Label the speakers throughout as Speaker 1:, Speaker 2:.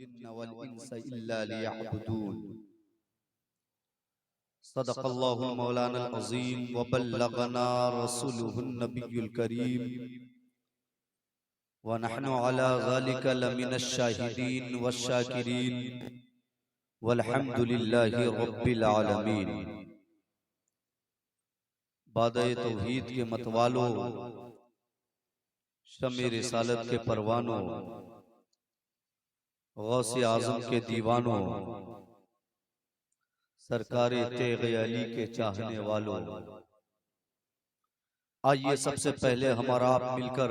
Speaker 1: जिन्न वल इंसा इल्ला लियअबुदून। सदक़ल्लाहुल मौलानाल अज़ीम व बल्लगना रसूलुहुन नबियुल करीम व नहनु अला ज़ालिका लमिनश शाहिदीन वश्शाकिरीन वल्हम्दुलिल्लाहि रब्बिल आलमीन। बादए तौहीद के मतवालों, शमे रिसालत के परवानों, गौसे आज़म के दीवानों, सरकारे तेग़ अली के चाहने वालों, आइए सबसे पहले हमारा आप मिलकर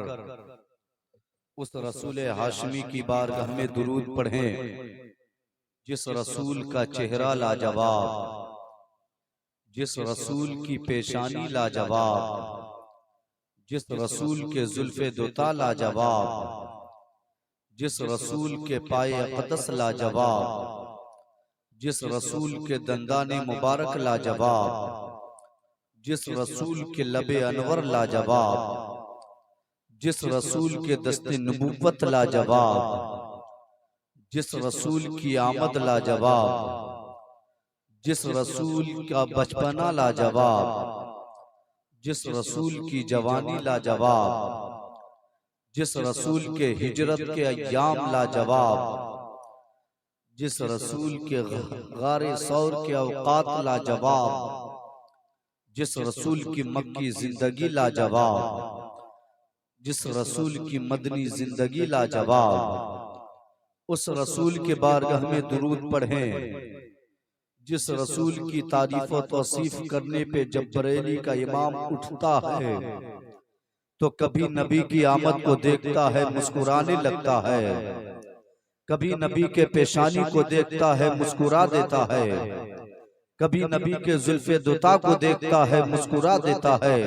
Speaker 1: उस रसूल हाशमी की बारगाह में दुरूद पढ़ें, जिस रसूल का चेहरा लाजवाब, जिस रसूल की पेशानी लाजवाब, जिस रसूल के जुल्फ़े दुता लाजवाब, जिस रसूल के पाए अक़दस लाजवाब, जिस रसूल के दंदाने मुबारक लाजवाब, जिस रसूल के लबे अनवर लाजवाब, जिस रसूल के दस्ते नबूवत लाजवाब, जिस रसूल की आमद लाजवाब, जिस रसूल का बचपना लाजवाब, जिस रसूल की जवानी लाजवाब, जिस रसूल के हिजरत के अय्याम लाजवाब, जिस रसूल के गारे सौर के औकात लाजवाब, जिस रसूल की मक्की जिंदगी लाजवाब, जिस रसूल की मदनी जिंदगी लाजवाब, उस रसूल के बारगाह में दुरूद पढ़ें, जिस रसूल की तारीफ और तौसीफ करने पे जब बरेली का इमाम उठता है तो कभी नबी की आमद को देखता है मुस्कुराने लगता है, कभी नबी के पेशानी को देखता है मुस्कुरा देता है, कभी नबी के जुल्फ़े दुता को देखता है मुस्कुरा देता है,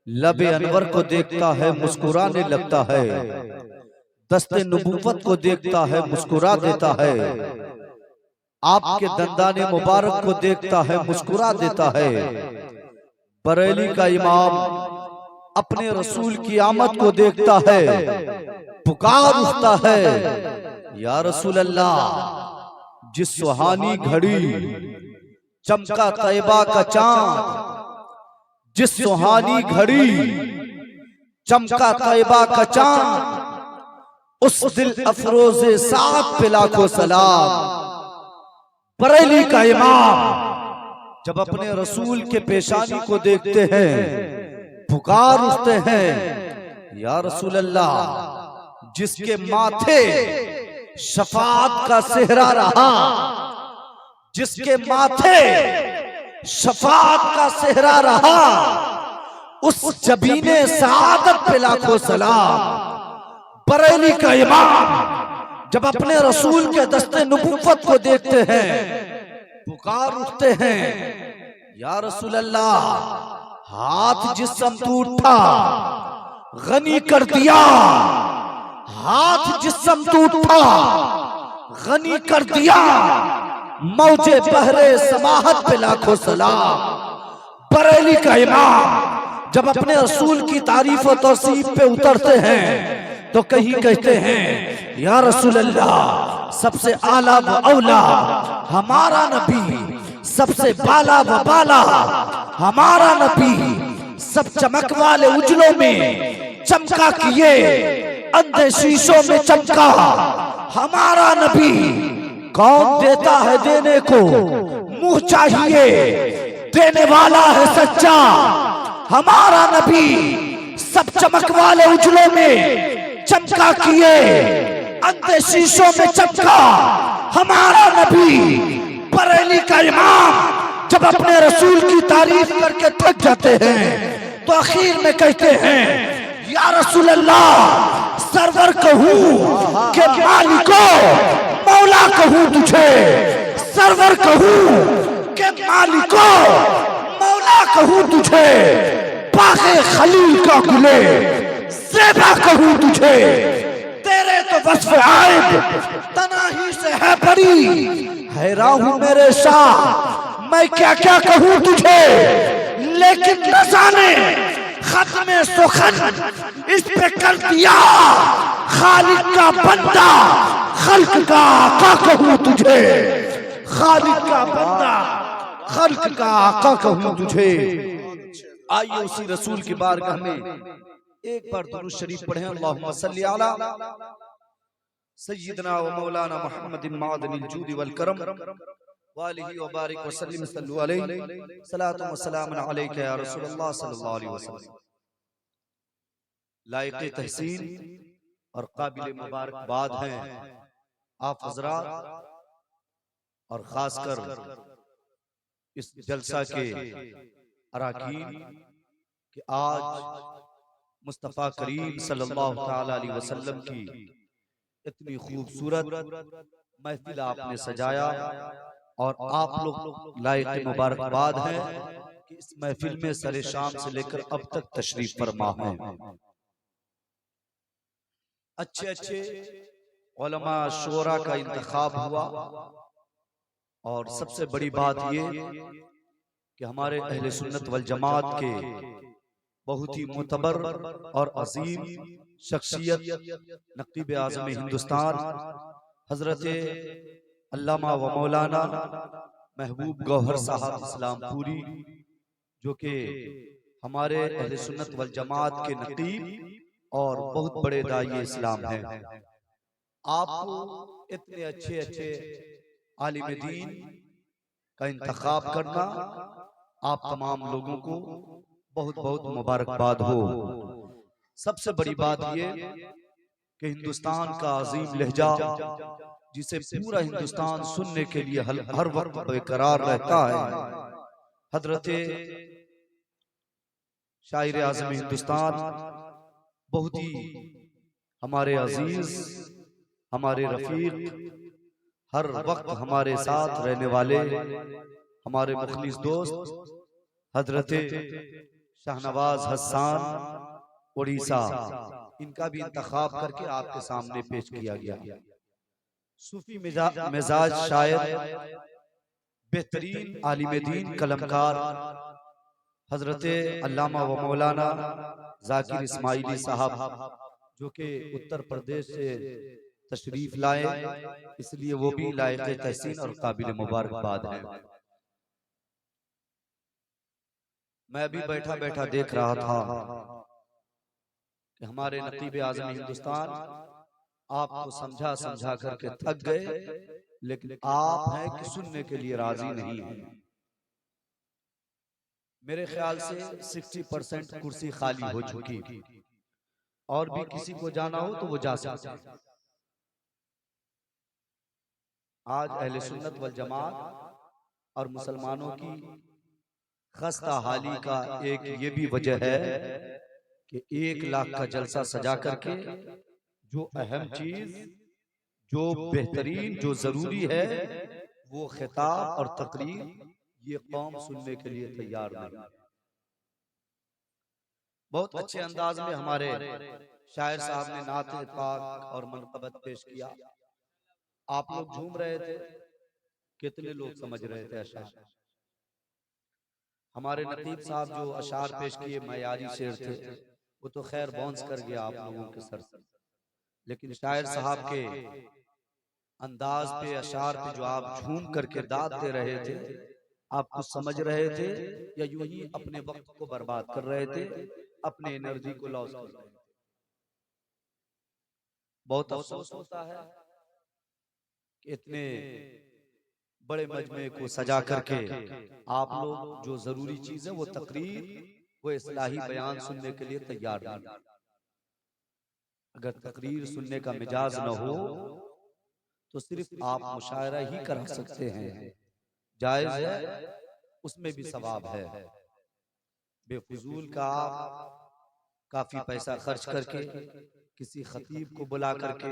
Speaker 1: लबे अनवर को देखता है मुस्कुराने लगता है, दस्ते नबूवत को देखता है मुस्कुरा देता है, आपके दंदाने मुबारक को देखता है मुस्कुरा देता है। बरेली का इमाम अपने रसूल की आमद को देखता है, पुकार उठता है, या रसूल अल्लाह। जिस सुहानी घड़ी चमका तैबा का चांद, जिस सुहानी घड़ी चमका तैबा का चांद, उस दिल अफरोज़े साथ पे लाखों सलाम। बरेली का इमाम जब अपने रसूल के पेशानी को देखते हैं, पुकार उठते हैं, या रसूल अल्लाह। जिसके माथे शफाअत का सेहरा रहा, जिसके माथे शफाअत का सेहरा रहा, उस जबीने सआदत पे लाखों सलाम। बरेली का इमाम जब अपने रसूल के दस्ते नबूवत को देखते हैं, पुकार उठते हैं, या रसूल अल्लाह। हाथ जिस समत उठा गनी कर दिया, हाथ जिस समत उठा गनी कर दिया, मौजे बहरे समाहत पे लाखों सलाम। बरेली का इमाम जब अपने रसूल की तारीफ और तौसीफ पे उतरते हैं तो कहीं कहते हैं, या रसूल अल्लाह। सबसे आला व औला हमारा नबी, सबसे बाला व बाला हमारा नबी, सब चमक वाले उजलों में चमका किए, अंधे शीशों में चमका हमारा नबी। कौन देता है देने को मुंह चाहिए, देने वाला है सच्चा हमारा नबी। सब चमक वाले उजलों में चमका किए, अंधे शीशों में चमका हमारा नबी। बरेली का इमाम जब अपने रसूल की तारीफ करके थक जाते हैं तो आखिर में कहते हैं, या रसूल अल्लाह। सरवर कहूँ के मालिको मौला कहूँ तुझे, सरवर कहूँ के मालिको मौला कहूँ तुझे, बाग़े खलील का गुले ज़ेबा कहूँ तुझे। तेरे तो वस्फ़ आयब तनाही से है बड़ी, हैरान हूँ मेरे शाह मैं क्या क्या कहूँ तुझे। लेकिन रज़ा ने खत्मे सुखन इस पे कर दिया, खालिक का बंदा खल्क का आका कहूं तुझे, खालिक का बंदा, खल्क का आका कहूं तुझे। आइए उसी रसूल की बारगाह में एक बार दुरूद शरीफ पढ़ें। अल्लाहुम्मा सल्ली अला सय्यिदना व मौलाना मुहम्मदिन मादनिल जूद वल करम व आलिहि व बारिक व सल्लिम सल्लु अलैहि सलातु व सलामुन अलैका या रसूलल्लाह सल्लल्लाहु अलैहि वसल्लम। लायक तहसीन और काबिल मुबारकबाद हैं आप हजरात, और खासकर इस जलसा के अराकीन कि आज मुस्तफ़ा करीम सल्लल्लाहु ताला अलैहि वसल्लम की इतनी खूबसूरत महफिल आपने सजाया, और आप लोग लायक मुबारकबाद हैं कि इस महफिल में सरे शाम से लेकर अब तक तशरीफ फरमा हैं। अच्छे अच्छे उलमा शोरा का इंतखाब हुआ, और सबसे बड़ी बात ये कि हमारे अहले सुन्नत वल जमात के बहुत ही मुतबर और अजीम शख्सियत नकीब आज़म हिंदुस्तान हजरत अल्लामा व मौलाना महबूब गौहर साहब इस्लामपुरी, जो कि हमारे अहले सुन्नत वल जमात के नकीब और बहुत बड़े दाई इस्लाम हैं। आपको इतने अच्छे अच्छे आलिम दीन का इंतखाब करना आप तमाम लोगों को बहुत बहुत मुबारकबाद हो। सबसे बड़ी बात ये कि हिंदुस्तान का अजीम लहजा, जिसे पूरा हिंदुस्तान सुनने के लिए हर वक्त बेकरार रहता है, हजरत शायर आज़म हिंदुस्तान बहुत ही हमारे अजीज, हमारे रफीक, हर वक्त हमारे साथ रहने वाले हमारे मुखलिस दोस्त हजरत शाहनवाज हसन उड़ीसा, इनका भी इंतखाब करके आपके सामने पेश किया गया। सूफी मिजाज शायर, बेहतरीन आलिम दीन कलमकार हजरत अल्लामा व मौलाना जाकिर इस्माइली साहब, जो कि उत्तर प्रदेश से तशरीफ लाए, इसलिए वो भी लायक तहसीन और काबिल मुबारकबाद है। मैं भी बैठा बैठा देख रहा था कि हमारे नकीब आज़म हिंदुस्तान आपको समझा समझा करके थक गए, लेकिन आप हैं कि सुनने के लिए राजी नहीं है। मेरे ख्याल से 60% कुर्सी खाली हो चुकी, और भी किसी को जाना हो तो वो जा सकते हैं। आज अहले सुन्नत वल जमात और मुसलमानों की खस्ता हाली का एक ये भी वजह है कि 1 लाख का जलसा सजा करके जो अहम चीज, जो बेहतरीन, जो जरूरी है, वो खिताब और तकरीर ये कौम सुनने के लिए तैयार नहीं। बहुत अच्छे अंदाज में हमारे शायर साहब ने नाते पाक और मनकबत पेश किया। आप लोग झूम रहे थे, कितने लोग समझ रहे थे अशार। हमारे नकीब साहब जो अशार पेश किए मयारी शेर थे, वो तो खैर बाउंस कर गया आप लोगों के सर से, लेकिन शायर साहब के अंदाज पे, अशार पे जो आप झूम करके दाद दे रहे थे, आप कुछ समझ रहे थे या यूं ही अपने वक्त को बर्बाद कर रहे थे, अपने एनर्जी को लॉस कर रहे थे। बहुत अफसोस होता है कि इतने बड़े मजमे को सजा करके आप लोग जो जरूरी चीज है वो तकरीर, वो इस्लाही बयान सुनने के लिए तैयार नहीं। अगर तकरीर सुनने का मिजाज न हो तो सिर्फ आप मुशायरा ही कर सकते हैं, जायज है, उसमें भी सवाब है। बेफजूल का आप काफी पैसा खर्च करके किसी खतीब को बुला करके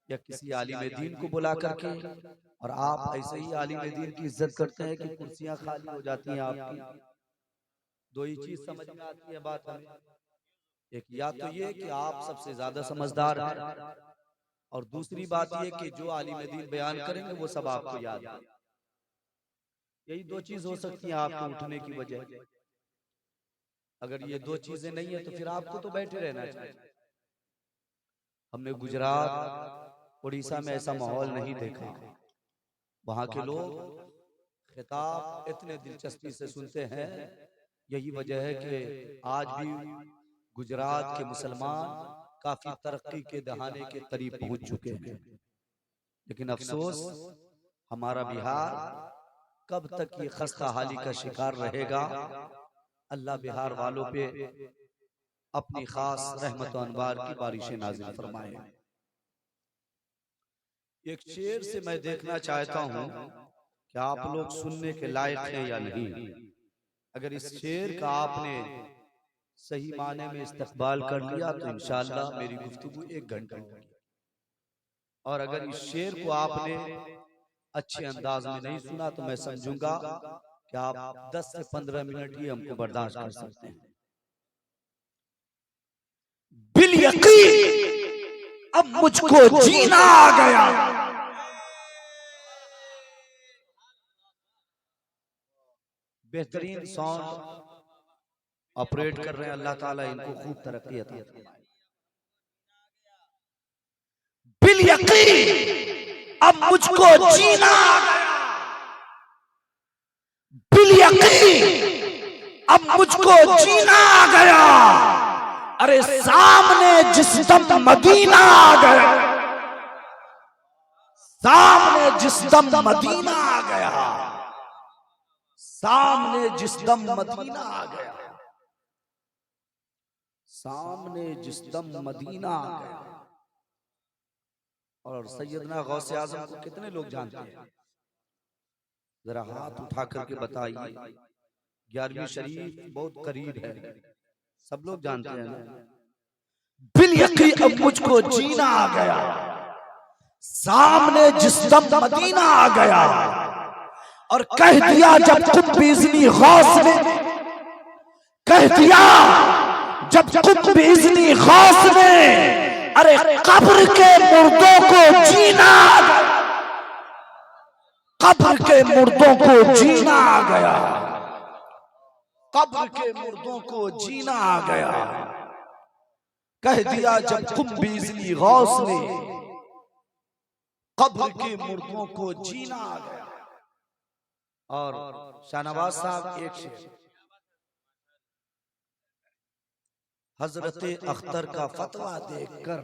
Speaker 1: या किसी आलिम दीन को बुला करके, और आप ऐसे ही आलिम दीन की इज्जत करते हैं कि कुर्सियां खाली हो जाती हैं आपकी। दो ही चीज समझ में आती है बात हमें, एक या तो ये कि आप सबसे ज्यादा समझदार हैं, और दूसरी बात ये कि जो आलिम दीन बयान करेंगे वो सब आपको याद है। यही दो चीज हो सकती है आपके उठने की वजह। अगर ये दो चीजें नहीं है तो फिर आपको तो बैठे रहना चाहिए। हमने गुजरात उड़ीसा में ऐसा माहौल नहीं देखा। वहां के लोग खिताब इतने दिलचस्पी से सुनते हैं। यही वजह है कि आज भी गुजरात के मुसलमान काफी तरक्की के दहाने के करीब पहुंच चुके हैं। लेकिन अफसोस हमारा बिहार कब तक ये खस्ता हाली का शिकार रहेगा। अल्लाह बिहार वालों पे अपनी खास रहमत और अनवार की बारिशें नाज़िल फरमाए। एक शेर से मैं देखना चाहता हूं कि आप लोग सुनने के लायक हैं या नहीं। अगर इस शेर का आपने सही माने में इस्तकबाल कर लिया तो इंशाअल्लाह मेरी गुफ्तगू 1 घंटा होगी। और अगर इस शेर को आपने अच्छे अंदाज में नहीं सुना तो मैं समझूंगा कि आप 10 से 15 मिनट ही हमको बर्दाश्त कर सकते हैं। बिल यकीन अब मुझको जीना आ गया। बेहतरीन साउंड ऑपरेट कर रहे हैं, अल्लाह ताला इनको खूब तरक्की अता फरमाए। बिल यकीन अब मुझको जीना आ गया। बिल यकीन अब मुझको जीना आ गया। अरे सामने जिस दम मदीना आ गया, सामने जिस दम मदीना आ गया, सामने जिस दम मदीना आ गया, सामने जिस दम मदीना आ गया। और सैयदना गौसे आजम को कितने लोग जानते हैं? जरा हाथ उठा करके बताइए। 11वीं शरीफ बहुत करीब है, सब लोग जानते हैं ना। बिल यकीन अब मुझको जीना आ गया। सामने जिस दम मदीना आ गया और कह दिया जब कुब इज़्नी गौस ने, कह दिया जब कुब इज़्नी गौस ने, अरे कब्र के मुर्दों को जीना आ गया। कब्र के मुर्दों को जीना आ गया। कब्र के मुर्दों को जीना आ गया। कह दिया जब कुब इज़्नी गौस ने, कब्र के मुर्दों को जीना आ गया। और शाहनवाज साहब एक शेर, हजरत अख्तर का फतवा देखकर,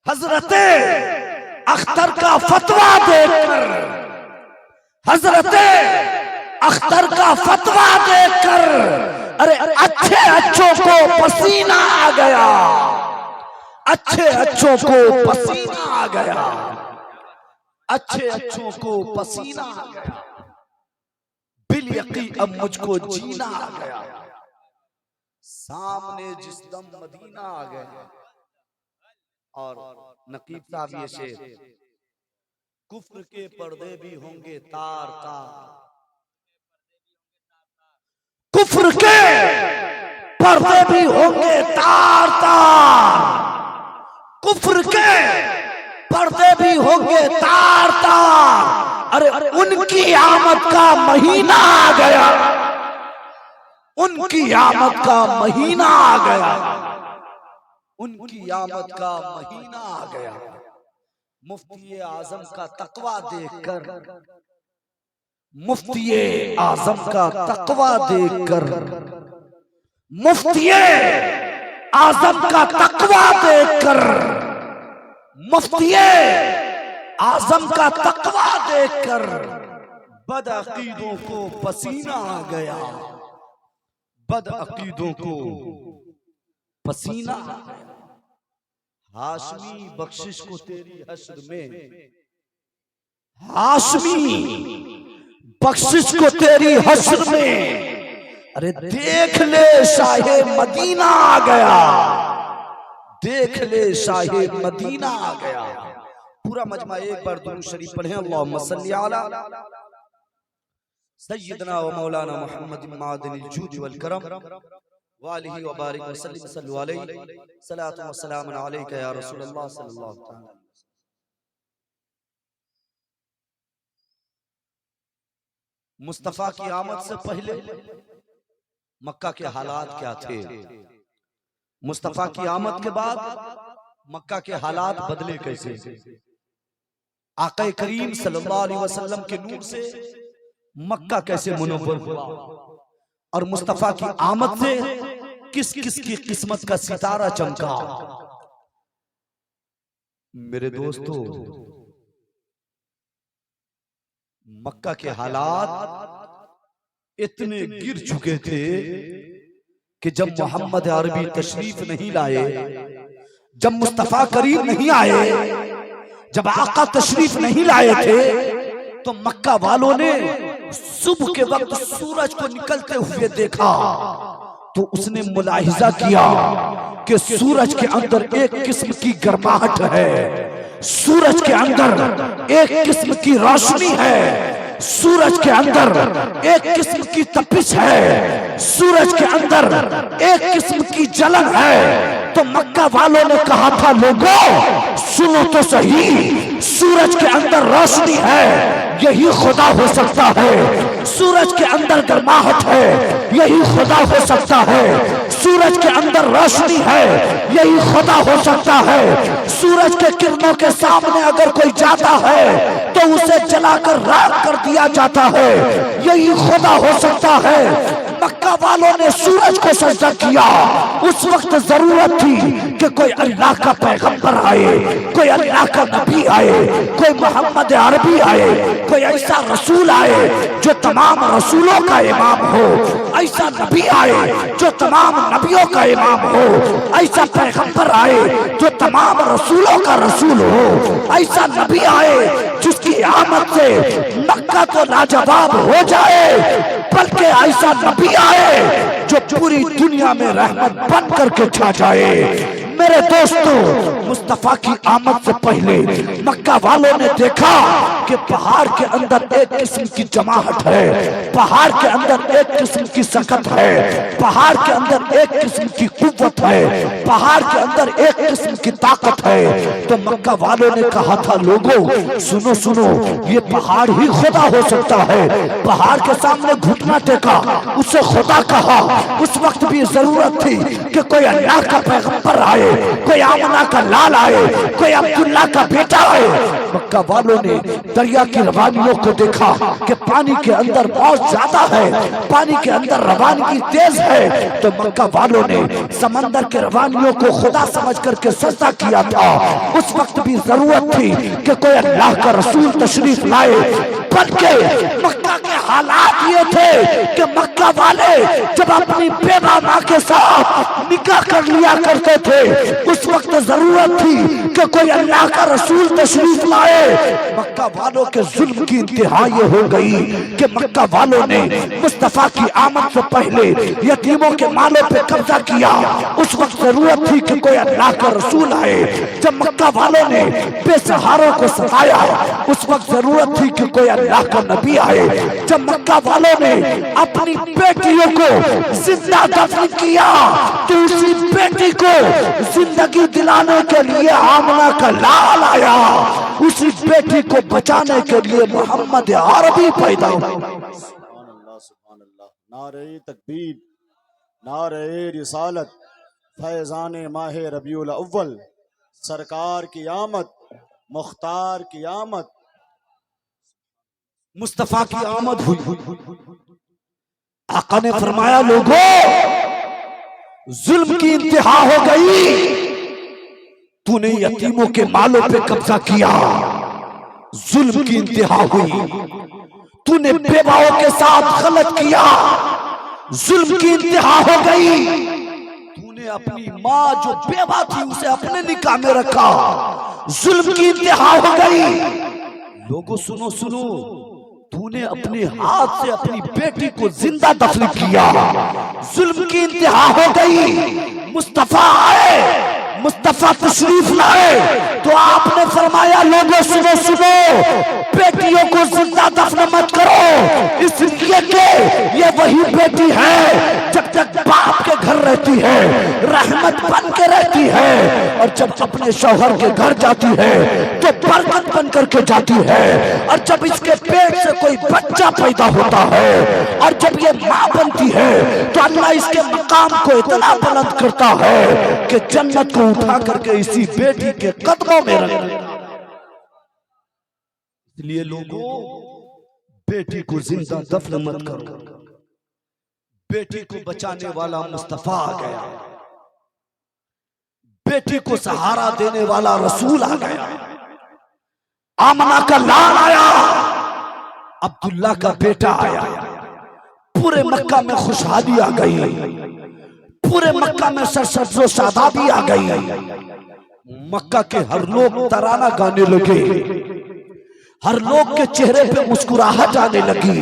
Speaker 1: हजरत अख्तर का फतवा देखकर, हजरत अख्तर का फतवा देखकर, अरे अच्छे अच्छों को पसीना आ गया। अच्छे अच्छों को पसीना आ गया। अच्छे अच्छों को पसीना आ गया। बिल यकीन अब मुझको जीना आ गया। सामने जिस दम मदीना आ गया। और नकीब साहब ये शेर, कुफ्र के पर्दे भी होंगे तार तार, कुफ्र के पर्दे भी होंगे तार तार, कुफ्र के पर्दे भी होंगे तार तार। अरे उनकी आमद का महीना आ गया। उनकी आमद का महीना आ गया। उनकी आमद का महीना आ गया। मुफ्ती आजम का तकवा देखकर, मुफ्ती आजम का तकवा देखकर, मुफ्ती आजम का तकवा देखकर, मुफ्ती आजम का तकवा देखकर बदअकीदों को पसीना आ गया। बदअकीदों को पसीना आ गया। हाशमी बख्शिश को तेरी हश्र में, हाशमी बख्शिश को तेरी हश्र में, अरे देख ले शाहे मदीना आ गया। देख ले शाहे मदीना आ गया। पूरा मजमा एक बार दुरूद शरीफ पढ़ें। अल्लाहुम्मा सल्ली अला सय्यदना व मौलाना मुहम्मद मादिनिल जूद वल करम व आलिहि व बारिक व सल्लिम सल्लु अलैहि सलातु व सलाम अलैका या रसूलल्लाह सल्लल्लाहु अलैहि वसल्लम। मुस्तफा की आमद से पहले मक्का के हालात क्या थे? मुस्तफा की आमद के बाद मक्का के हालात बदले कैसे। आका करीम सल्लल्लाहु अलैहि वसल्लम के नूर से मक्का कैसे मुनव्वर हुआ और मुस्तफा की आमद से किस किस की किस्मत का सितारा चमका। मेरे दोस्तों, मक्का के हालात इतने गिर चुके थे कि जब मोहम्मद अरबी तशरीफ नहीं लाए, जब मुस्तफा करीम नहीं आए, जब आका तशरीफ नहीं लाए थे, तो मक्का वालों ने सुबह के वक्त सूरज को निकलते हुए देखा तो उसने मुलाहिजा किया कि सूरज के अंदर एक किस्म की गर्माहट है, सूरज के अंदर एक किस्म की रोशनी है, सूरज के अंदर एक किस्म की तपिश है, सूरज के अंदर एक किस्म की जलन है। तो मक्का वालों ने कहा था, लोगों सुनो तो सही, सूरज के अंदर रोशनी है, यही खुदा हो सकता है। सूरज के अंदर गर्माहट है, यही खुदा हो सकता है। सूरज के अंदर रोशनी है, यही खुदा हो सकता है। सूरज के किरणों के सामने अगर कोई जाता है तो उसे जलाकर राख कर दिया जाता है, यही खुदा हो सकता है। मक्का वालों ने सूरज को सजदा किया। उस वक्त जरूरत थी कि कोई अल्लाह का पैगंबर आए, कोई अल्लाह का नबी आए, कोई मोहम्मद अरबी आए, कोई ऐसा रसूल आए जो तमाम रसूलों का इमाम हो, ऐसा नबी आए जो तमाम नबियों का इमाम हो, ऐसा पैगंबर आए जो तमाम रसूलों का रसूल हो, ऐसा नबी आए जिसकी आमद से मक्का तो लाजवाब हो जाए, बल्कि ऐसा नबी आए जो पूरी दुनिया में रहमत बन करके छा जाए। मेरे दोस्तों, मुस्तफा की आमद से पहले मक्का वालों ने देखा कि पहाड़ के अंदर एक किस्म की जमाहट है, पहाड़ के अंदर एक किस्म की सकत है, पहाड़ के अंदर एक किस्म की कुव्वत है, पहाड़ के अंदर एक किस्म की ताकत है। तो मक्का वालों ने कहा था, लोगों सुनो सुनो, ये पहाड़ ही खुदा हो सकता है। पहाड़ के सामने घुटना टेका, उसे खुदा कहा। उस वक्त भी जरूरत थी कि कोई अल्लाह का पैगंबर आए, कोई आमना का लाल आए, कोई अब्दुल्ला का बेटा आए। मक्का वालों ने दरिया की रवानियों को देखा कि पानी के अंदर बहुत ज्यादा है, पानी के अंदर रवानगी तेज है। तो मक्का वालों ने समंदर के रवानियों को खुदा समझ करके सजदा किया था। उस वक्त भी जरूरत थी कि कोई अल्लाह का रसूल तशरीफ लाए, बल्कि मक्का के हालात ये थे कि मक्का वाले जब अपनी बेवा माँ के साथ निकाह कर लिया करते थे, उस वक्त जरूरत थी कि कोई अल्लाह का रसूल तशरीफ लाए। मक्का वालों के जुल्म की इंतहा ये हो गई कि मक्का वालों ने मुस्तफा की आमद से पहले यतीमों के मालों पे कब्जा किया। उस वक्त जरूरत थी कि कोई अल्लाह का रसूल आए। जब मक्का वालों ने बेसहारों को सताया, उस वक्त जरूरत थी कि कोई अल्लाह का नबी आए। जब मक्का वालों ने अपनी बेटियों को जिंदा दफन किया, तो उसी बेटी को जिंदगी दिलाने के लिए आमना का लाल आया, उसी बेटी को बचाने के लिए मोहम्मद अरबी पैदा हुआ।
Speaker 2: सुभान अल्लाह, सुभान अल्लाह। नारे तकबीर, नारे रिसालत, फैजान माहे रबीउल अव्वल, सरकार की आमद, मुख्तार की आमद,
Speaker 1: मुस्तफा की आमद हुई। आका ने फरमाया, लोगों जुल्म की इंतहा हो गई, तूने यतीमों के मालों पे कब्जा किया, जुल्म की इंतहा हुई। तूने बेवाओं के साथ गलत किया, जुल्म की इंतहा हो गई। तूने अपनी माँ जो बेवा थी उसे अपने निकाह में रखा, जुल्म की इंतहा हो गई। लोगों सुनो सुनो, तूने अपने हाथ से अपनी बेटी को जिंदा दफन किया, जुल्म की इंतहा हो गई। मुस्तफा आए, मुस्तफा तशरीफ लाए, तो आपने फरमाया, लोगों सुनो सुनो, बेटियों को जिंदा दफन मत करो, इसलिए कि ये वही बेटी है जब तक बाप के घर रहती है रहमत बन के रहती है, और
Speaker 3: जब अपने शौहर के घर जाती है तो बरकत बन करके जाती है, और जब इसके पेट से कोई बच्चा पैदा होता है और जब ये माँ बनती है तो अल्लाह इसके मकाम को इतना बुलंद करता है कि जन्नत को उठा करके इसी बेटी के कदमों में रख देता। इसलिए लोगों, बेटी को जिंदा दफन मत करो, बेटी को बचाने वाला मुस्तफा आ गया, बेटी को सहारा देने वाला रसूल आ गया, आमना का लाल आया, अब्दुल्ला का बेटा आया, पूरे मक्का में खुशहाली आ गई, पूरे मक्का में सरसब्ज़ो शादाबी आ गई। मक्का के हर लोग तराना गाने लगे, हर लोग के चेहरे पे मुस्कुराहट आने लगी।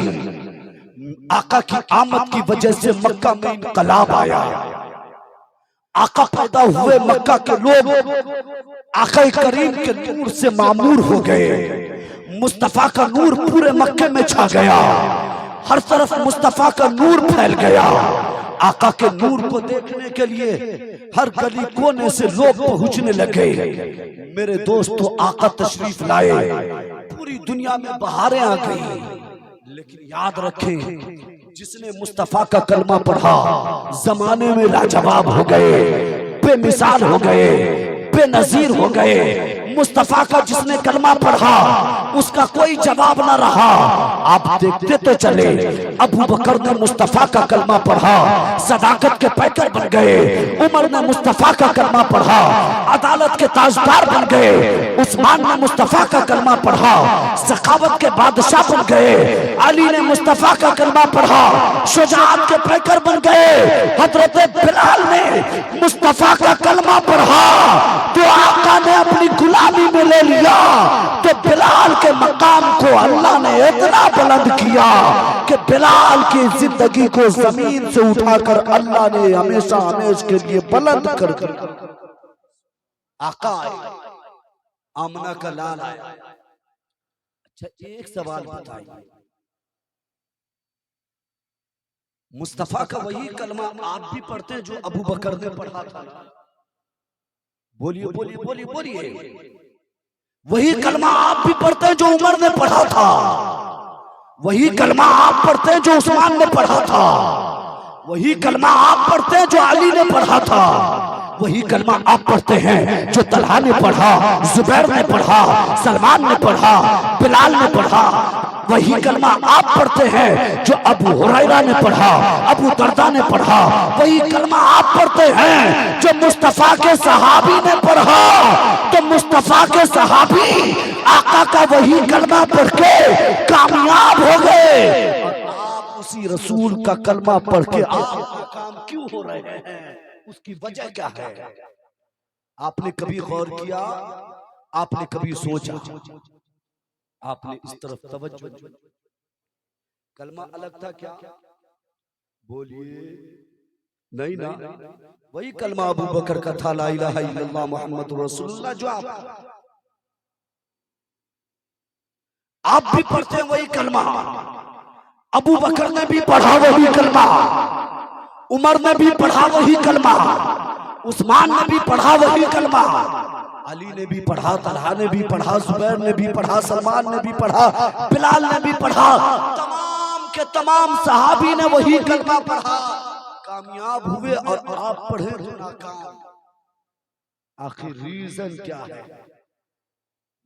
Speaker 3: आका की आमद की वजह से मक्का में इनकलाब आया। आका पैदा हुए, मक्का के लोग आका करीम के नूर से मामूर हो गए। मुस्तफा का नूर पूरे मक्के में छा गया, हर तरफ मुस्तफा का नूर फैल गया। आका के नूर को देखने के लिए हर गली कोने से लोग पहुंचने लगे। मेरे दोस्तों, आका तशरीफ लाए, पूरी दुनिया में बहारें आ गई। लेकिन याद रखें, जिसने मुस्तफा का कलमा पढ़ा जमाने में लाजवाब हो गए, बेमिसाल हो गए, बेनजीर हो गए। मुस्तफा का जिसने कलमा पढ़ा उसका कोई जवाब ना रहा। आप देखते तो चले, अबू बकर ने मुस्तफा का कलमा पढ़ा, सदाकत के पैकर बन गए। उमर ने मुस्तफा का कलमा पढ़ा, अदालत के ताजदार बन गए। उस्मान ने मुस्तफा का कलमा पढ़ा, सखावत के बादशाह बन गए। अली ने मुस्तफा का कलमा पढ़ा, शुजाअत के पैकर बन गए। हजरत बिलाल ने मुस्तफा का कलमा पढ़ा तो आका ने अपनी गुलामी में ले लिया। तो बिलाल के मकाम को अल्लाह ने इतना बुलंद किया कि बिलाल की जिंदगी को जमीन से उठाकर अल्लाह ने हमेशा हमेशा के लिए बुलंद कर दिया। आका आए, आमना का लाल आया। अच्छा, एक सवाल बताइए, मुस्तफा का वही कलमा आप भी पढ़ते हैं जो अबू बकर ने पढ़ा था? बोलिए बोलिए बोलिए बोलिए। वही कलमा आप भी पढ़ते हैं जो उमर ने पढ़ा था? वही कलमा आप पढ़ते हैं जो उस्मान ने पढ़ा था? वही कलमा आप पढ़ते हैं जो अली ने पढ़ा था? वही कलमा आप पढ़ते हैं जो तलहा ने पढ़ा, जुबैर ने पढ़ा, सलमान ने पढ़ा, बिलाल ने पढ़ा। वही कलमा आप पढ़ते हैं जो अबू हुरैरा ने पढ़ा, अबू दरदा ने पढ़ा। वही कलमा आप पढ़ते हैं जो मुस्तफा के सहाबी ने पढ़ा। तो मुस्तफा के सहाबी आका का वही कलमा पढ़ के कामयाब हो गए, और आप उसी रसूल का कलमा पढ़ के आप नाकाम क्यों हो रहे हैं? उसकी वजह क्या है? आपने कभी गौर किया? आपने कभी सोचा? आपने इस तरफ तवज्जो? कलमा अलग था क्या? बोलिए। नहीं ना, वही कलमा अबू बकर का था, ला इलाहा इल्लल्लाह मुहम्मदुर रसूलुल्लाह, जो आप भी पढ़ते हैं वही कलमा। अबू बकर ने भी पढ़ा वही कलमा, उमर ने भी पढ़ा वही कलमा, उस्मान ने भी पढ़ा वही कलमा, अली ने भी पढ़ा, तलहा ने भी पढ़ा, जुबैर ने भी पढ़ा, सलमान ने भी पढ़ा, बिलाल ने भी पढ़ा। तमाम के तमाम सहाबी ने वही कलमा पढ़ा, कामयाब हुए, और आप पढ़े तो नाकाम। आखिर रीजन क्या है?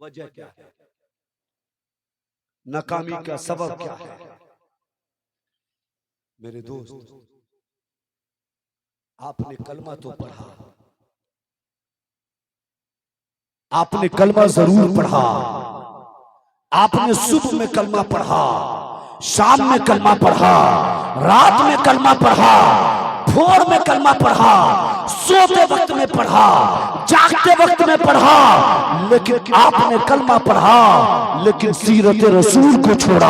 Speaker 3: वजह क्या है? नाकामी का सबब क्या है? मेरे दोस्त, आपने कलमा तो पढ़ा, आपने कलमा जरूर पढ़ा। आपने सुबह में कलमा पढ़ा, शाम में कलमा पढ़ा, रात में कलमा पढ़ा, भोर में कलमा पढ़ा, सोते वक्त में पढ़ा, जागते वक्त में पढ़ा। लेकिन आपने कलमा पढ़ा लेकिन सीरत रसूल को छोड़ा।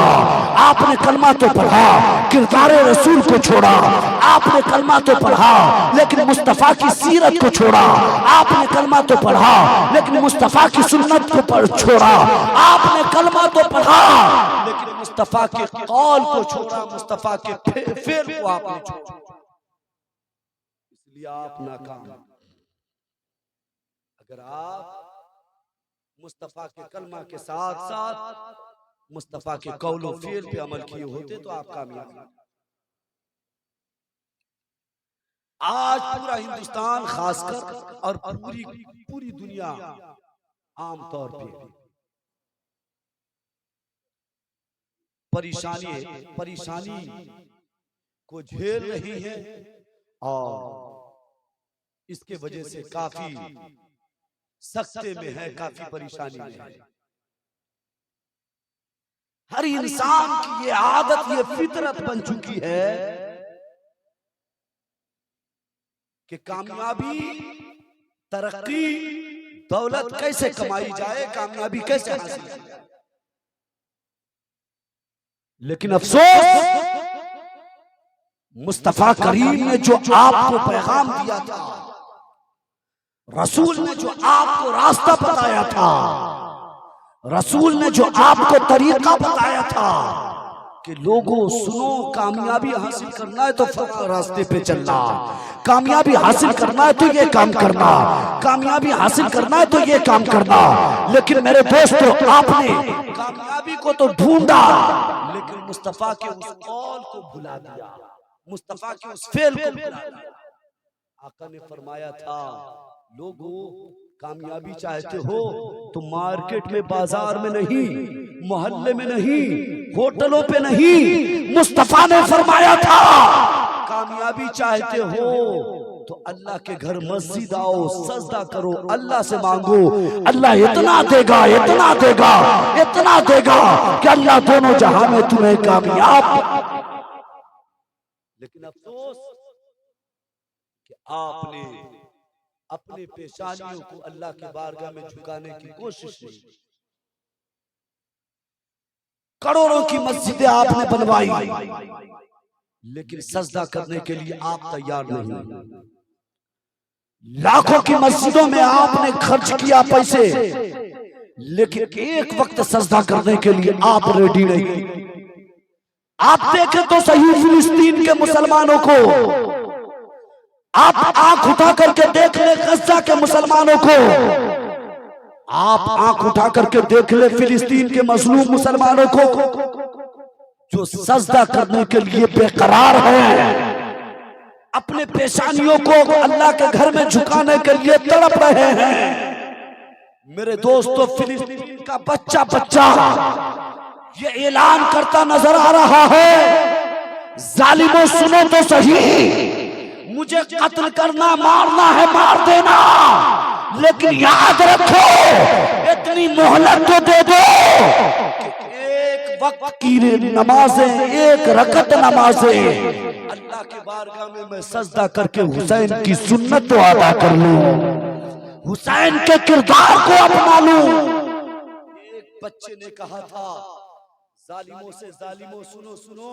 Speaker 3: आपने कलमा तो पढ़ा, किरदार रसूल को छोड़ा। आपने कलमा तो पढ़ा लेकिन मुस्तफा की सीरत को छोड़ा। आपने कलमा तो पढ़ा लेकिन मुस्तफा की सुन्नत को छोड़ा। आपने कलमा तो पढ़ा लेकिन मुस्तफा के कौल को छोड़ा, मुस्तफा के फेर को आपने छोड़ा, इसलिए आप नाकाम। अगर आप मुस्तफा के कलमा के साथ साथ मुस्तफा के कौलो फेल पे अमल किए होते तो आप कामयाब हैं। आज पूरा हिंदुस्तान खासकर और पूरी पूरी दुनिया आमतौर पे परेशानी को झेल रही है और इसके वजह से काफी सख्ते में है, काफी परेशानी में है। हर इंसान की ये आदत, ये फितरत बन चुकी है कि कामयाबी, तरक्की, दौलत कैसे कमाई जाए, कामयाबी कैसे हासिल की जाए। लेकिन अफसोस, मुस्तफा करीम ने जो आपको पैगाम दिया था, रसूल ने जो आपको रास्ता बताया था, रसूल ने जो आपको तरीका बताया था कि लोगों सुनो, कामयाबी हासिल करना है तो फला रास्ते पे चलना, कामयाबी हासिल करना है तो ये काम करना, कामयाबी हासिल करना है तो ये काम करना। लेकिन मेरे दोस्तों, आपने कामयाबी को तो ढूंढा, लेकिन मुस्तफा के उस कौल को भुला दिया, मुस्तफा के उस फेल को भुला दिया। आका ने फरमाया था, लोगों कामयाबी चाहते हो तो मार्केट में, बाजार में नहीं, मोहल्ले में नहीं, होटलों पे नहीं, मुस्तफा ने फरमाया था कामयाबी चाहते हो तो अल्लाह के घर मस्जिद आओ, सजदा करो, अल्लाह से मांगो, अल्लाह इतना देगा, इतना देगा, इतना देगा कि अल्लाह दोनों जहां में तुम्हें कामयाब। लेकिन अफसोस कि आपने अपने पेशानियों को अल्लाह की बारगाह में झुकाने की कोशिश नहीं। करोड़ों की मस्जिदें आपने बनवाई, लेकिन सजदा करने के लिए आप तैयार नहीं। लाखों की मस्जिदों में आपने खर्च किया पैसे, लेकिन एक वक्त सजदा करने के लिए आप रेडी नहीं। आप देखें तो सही फिलिस्तीन के मुसलमानों को, आप आंख उठा करके देख ले गजा के मुसलमानों को, आप आंख उठा करके देख ले फिलिस्तीन के मजलूम मुसलमानों को, जो सजदा करने के लिए बेकरार हैं, अपने पेशानियों को अल्लाह के घर में झुकाने के लिए तड़प रहे हैं। मेरे दोस्तों, फिलिस्तीन का बच्चा बच्चा ये ऐलान करता नजर आ रहा है, जालिमों सुनो तो सही, मुझे कत्ल करना, मारना है मार देना, लेकिन याद रखो इतनी मोहलत तो दे दो कि एक वक्त की नमाजें, एक रकत नमाजें अल्लाह के बारगाह में मैं सजदा करके हुसैन की सुन्नत तो अदा कर लूं, हुसैन के किरदार को अपना लूं। एक बच्चे ने कहा था, जालिमों से जालिमों सुनो सुनो,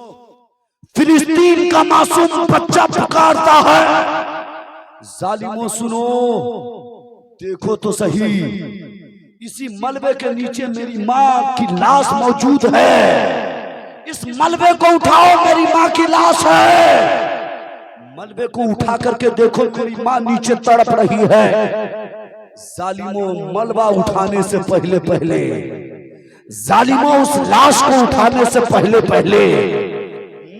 Speaker 3: फिलिस्तीन का मासूम बच्चा पुकारता है, जालिमों सुनो, देखो तो सही, इसी मलबे के नीचे मेरी माँ की लाश मौजूद है, इस मलबे को उठाओ, मेरी माँ की लाश है। मलबे को उठा करके देखो, मेरी माँ नीचे तड़प रही है। जालिमों, मलबा उठाने से पहले पहले, जालिमों उस लाश को उठाने से पहले पहले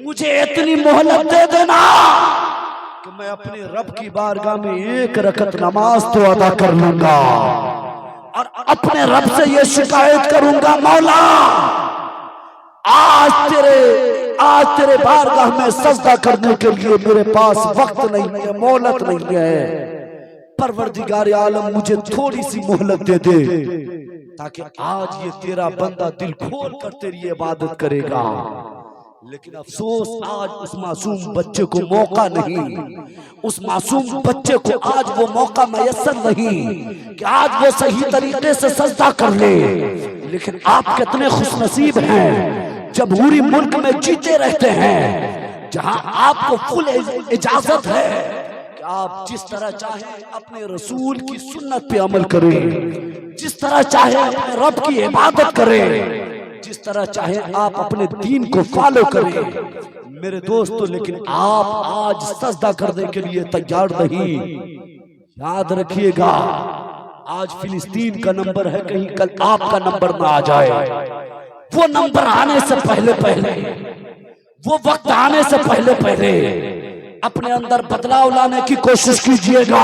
Speaker 3: मुझे इतनी मोहलत दे देना कि मैं अपने रब की बारगाह में एक रकत नमाज तो अदा कर लूंगा और अपने रब से ये शिकायत करूंगा, मौला आज तेरे बारगाह में सजदा करने के लिए मेरे पास वक्त नहीं है, मोहलत नहीं है, परवरदिगार आलम मुझे थोड़ी सी मोहलत दे दे ताकि आज ये तेरा बंदा दिल खोल कर तेरी इबादत करेगा। लेकिन अफसोस, आज उस मासूम बच्चे को मौका नहीं, उस मासूम बच्चे को आज वो मौका मैसर नहीं कि आज वो सही तरीके से सजदा कर ले। लेकिन आप कितने खुशनसीब हैं, जमहूरी मुल्क में जीते रहते हैं, जहां आपको फुल इजाजत है कि आप जिस तरह चाहे अपने रसूल की सुन्नत पे अमल करें, जिस तरह चाहे अपने रब की इबादत करें, जिस तरह चाहे आप अपने दीन को फॉलो करें। मेरे दोस्तों, लेकिन आप आज सजदा करने के लिए तैयार नहीं। याद रखिएगा, आज फिलिस्तीन का नंबर है, कहीं कल आपका नंबर ना आ जाए। वो नंबर आने से पहले पहले, वो वक्त आने से पहले पहले अपने अंदर बदलाव लाने की कोशिश कीजिएगा,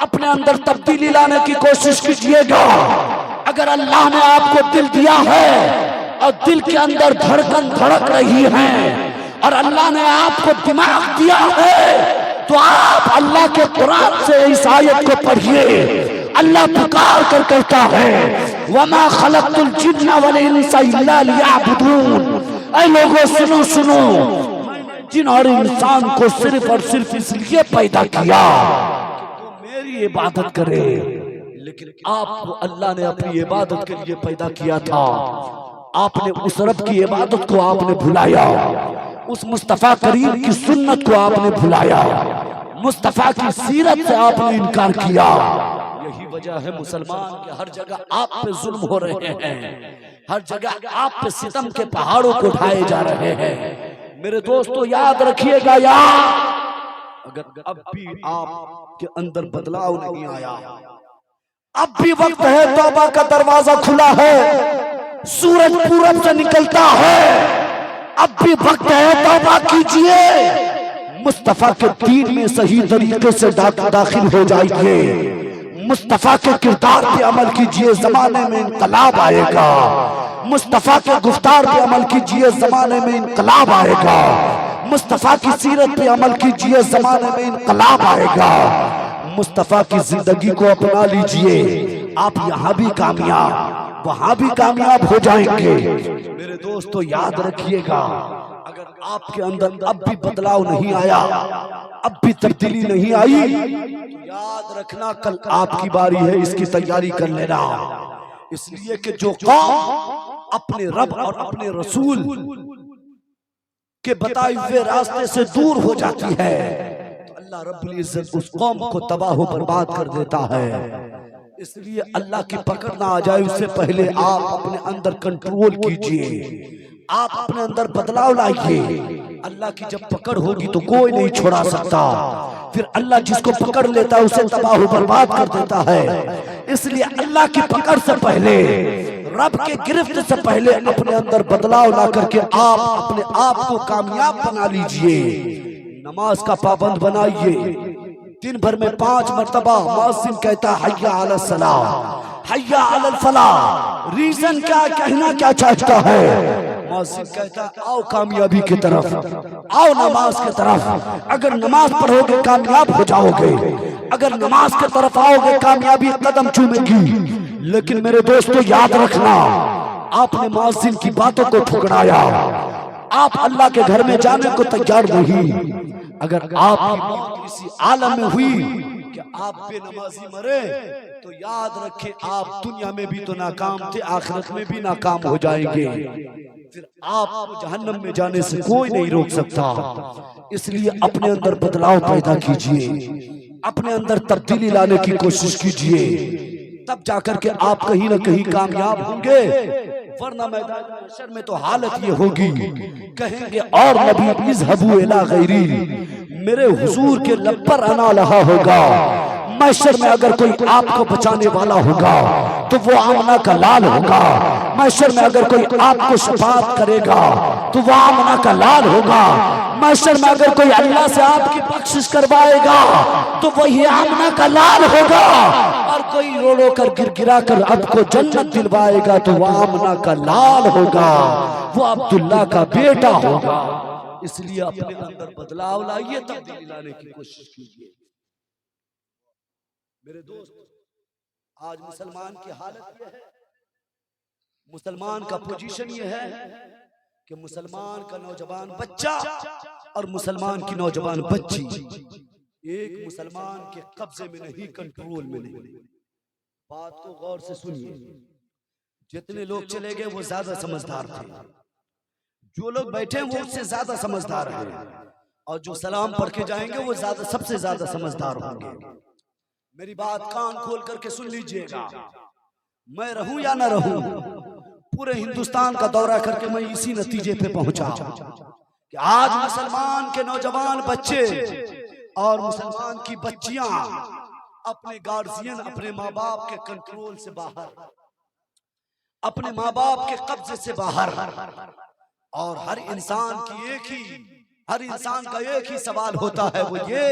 Speaker 3: अपने अंदर तब्दीली लाने की कोशिश कीजिएगा। अगर अल्लाह ने आपको दिल दिया है और दिल के अंदर धड़कन धड़क रही है और अल्लाह ने आपको दिमाग दिया है, तो आप अल्लाह के कुरान से इस आयत को पढ़िए। अल्लाह पुकार कर कहता है, वमा खलक़तुल जिन्ना वल इंसा इल्ला लियअबुदून। ऐ लोगों सुनो सुनो, जिन और इंसान को सिर्फ और सिर्फ इसलिए पैदा किया वो मेरी इबादत करे। लेकिन आपको अल्लाह ने अपनी इबादत के लिए पैदा किया था, आपने उस रब की इबादत को आपने भुलाया, उस मुस्तफा करीम की सुन्नत को आपने भुलाया, मुस्तफा की सीरत से आपने इनकार किया। यही वजह है मुसलमान के हर जगह आप पे जुल्म हो रहे हैं, हर जगह आप पे सितम के पहाड़ों को ढाए जा रहे हैं। मेरे दोस्तों याद रखिएगा यार, अगर अब भी आपके अंदर बदलाव नहीं आया, अब भी वक्त है, तौबा का दरवाजा खुला है, सूरज पूरब से निकलता है, अब भी वक्त है, तौबा कीजिए। मुस्तफा के दीन में सही तरीके से दाखिल हो जाइए, मुस्तफा के किरदार पे अमल कीजिए, जमाने में इनकलाब आएगा। मुस्तफा के गुफ्तार पे अमल कीजिए, जमाने में इनकलाब आएगा। मुस्तफा की सीरत पे अमल कीजिए, जमाने में इनकलाब आएगा। मुस्तफा की जिंदगी को अपना लीजिए, आप यहाँ भी कामयाब वहां भी कामयाब हो जाएंगे। मेरे दोस्तों याद रखिएगा, अगर आपके अंदर अब भी बदलाव नहीं आया, अब भी तब्दीली नहीं आई, तो याद रखना कल आपकी बारी है, इसकी तैयारी कर लेना। इसलिए कि जो कौम अपने रब और अपने रसूल के बताए हुए रास्ते से दूर हो जाती है, तो अल्लाह रब्बुल इज्जत उस कौम को तबाह बर्बाद कर देता है। इसलिए अल्लाह की पकड़ ना आ जाए उससे पहले आप अपने अंदर कंट्रोल कीजिए, आप अपने अंदर बदलाव लाइए। अल्लाह की जब पकड़ होगी तो कोई नहीं छोड़ा सकता, फिर अल्लाह जिसको पकड़ लेता है उसे तबाह बर्बाद कर देता है। इसलिए अल्लाह की पकड़ से पहले, रब के गिरफ्त से पहले अपने अंदर बदलाव ला करके आप अपने आप को कामयाब बना लीजिए। नमाज का पाबंद बनाइए, दिन भर में 5 मरतबा मुअज्जिन कहता है हय्या अला सलाह हय्या अला फलाह। रीजन क्या, कहना क्या चाहता है? मुअज्जिन कहता आओ कामयाबी की तरफ, आओ नमाज की तरफ। अगर नमाज पढ़ोगे कामयाब हो जाओगे, अगर नमाज की तरफ आओगे कामयाबी कदम चूमेगी। लेकिन मेरे दोस्तों याद रखना, आपने मुअज्जिन की बातों को ठुकराया, आप अल्लाह के घर में जाने को तैयार नहीं। अगर आपकी मौत इसी आलम में हुई कि आप बेनमाजी मरे, तो याद रखें आप दुनिया में भी तो नाकाम थे, आखिरत में भी नाकाम हो जाएंगे। फिर आप जहन्नम में जाने से कोई नहीं रोक सकता। इसलिए अपने अंदर बदलाव पैदा कीजिए, अपने अंदर तब्दीली लाने की कोशिश कीजिए, तब जाकर के आप कहीं ना कहीं कामयाब होंगे। वरना मैदान हशर में तो हालत ये होगी, कहेंगे और नबी इज़हबू इला गैरी, मेरे हुजूर के लब पर आना लहा होगा। महशर में अगर कोई आपको बचाने वाला होगा तो वो आमना का लाल होगा। महशर में अगर कोई आपको शफाअत करेगा तो वो आमना का लाल होगा। महशर में अगर कोई अल्लाह से आपकी बख्शिश करवाएगा तो वही आमना का लाल होगा। और कोई रो रो कर गिरगिरा कर आपको जन्नत दिलवाएगा तो वो आमना का लाल होगा, वो अब्दुल्ला का बेटा होगा। इसलिए अपने अंदर बदलाव लाइए, तब्दीली लाने की कोशिश कीजिए। मेरे दोस्त, आज मुसलमान की हालत यह है, मुसलमान का पोजीशन यह है कि मुसलमान का नौजवान बच्चा और मुसलमान की नौजवान बच्ची एक मुसलमान के कब्जे में नहीं, कंट्रोल में नहीं। बात को गौर से सुनिए, जितने लोग चले गए वो ज्यादा समझदार थे, जो लोग बैठे वो उससे ज्यादा समझदार हैं, और जो सलाम पढ़ के जाएंगे वो सबसे ज्यादा समझदार होंगे। मेरी बात कान खोल करके सुन लीजिएगा, मैं रहूं या ना रहूं, पूरे हिंदुस्तान का दौरा करके मैं इसी नतीजे पे पहुंचा कि आज मुसलमान के नौजवान बच्चे और मुसलमान की बच्चियां अपने गार्जियन, अपने माँ बाप के कंट्रोल से बाहर, अपने माँ बाप के कब्जे से बाहर। और हर इंसान का एक ही सवाल होता है, वो ये,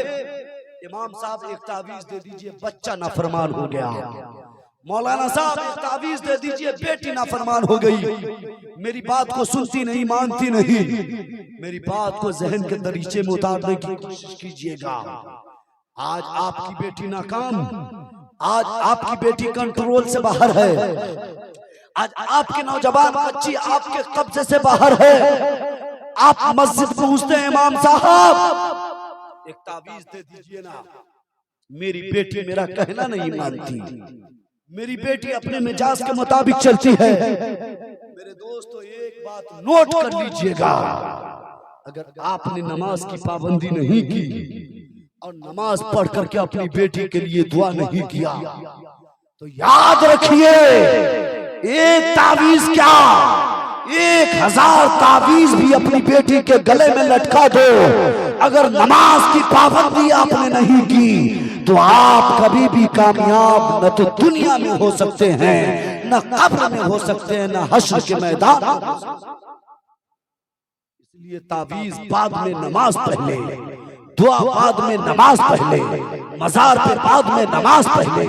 Speaker 3: इमाम साहब एक तावीज दे दीजिए, बच्चा नाफरमान हो गया। मौलाना साहब एक तावीज दे दीजिए, बेटी नाफरमान हो गई। मेरी बात को सुनती नहीं, मानती नहीं। मेरी बात को जहन के दरीचे में उतारने की कोशिश कीजिएगा। आज आपकी बेटी नाकाम, आज आपकी बेटी कंट्रोल से बाहर है, आज आपके नौजवान बच्ची आपके कब्जे से बाहर है। आप मस्जिद पहुंचते हैं, इमाम साहब एक तावीज दे दीजिए ना। मेरी बेटी मेरा कहना नहीं मानती, मेरी बेटी अपने मिजाज के मुताबिक चलती है। मेरे दोस्तों एक बात नोट कर लीजिएगा, अगर आपने नमाज की पाबंदी नहीं की और नमाज पढ़ करके अपनी बेटी के लिए दुआ नहीं किया, तो याद रखिए एक तावीज क्या, 1000 तावीज भी अपनी बेटी के गले में लटका दो। अगर नमाज की पाबंदी आपने नहीं की तो आप कभी भी कामयाब न तो दुनिया में हो सकते हैं, न कब्र में हो सकते हैं, न हश्र के मैदान। इसलिए तावीज बाद में, नमाज पहले, दुआ बाद में, नमाज पहले, मजार पे बाद में, नमाज पहले,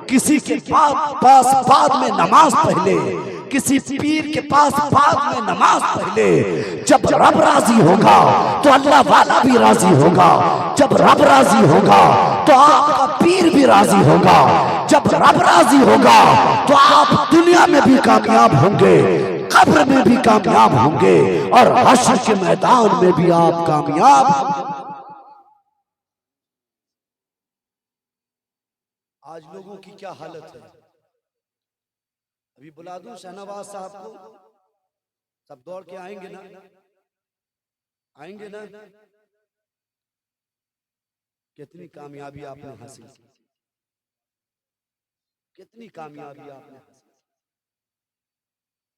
Speaker 3: किसी के पास बाद में, नमाज पहले, किसी पीर के पास बाद में, नमाज पहले। जब रब राजी होगा तो अल्लाह वाला भी राजी होगा, जब रब राजी होगा तो आपका पीर भी राजी होगा, जब रब राजी होगा तो आप दुनिया में भी कामयाब होंगे, कब्र में भी कामयाब होंगे, और हश्र के मैदान में भी आप कामयाब। आज लोगों की क्या हालत है, अभी बुला दूं शहनवाज साहब को, सब दौड़ के आएंगे ना, आएंगे ना। कितनी कामयाबी आपने हासिल की, कितनी कामयाबी आपने हासिल की,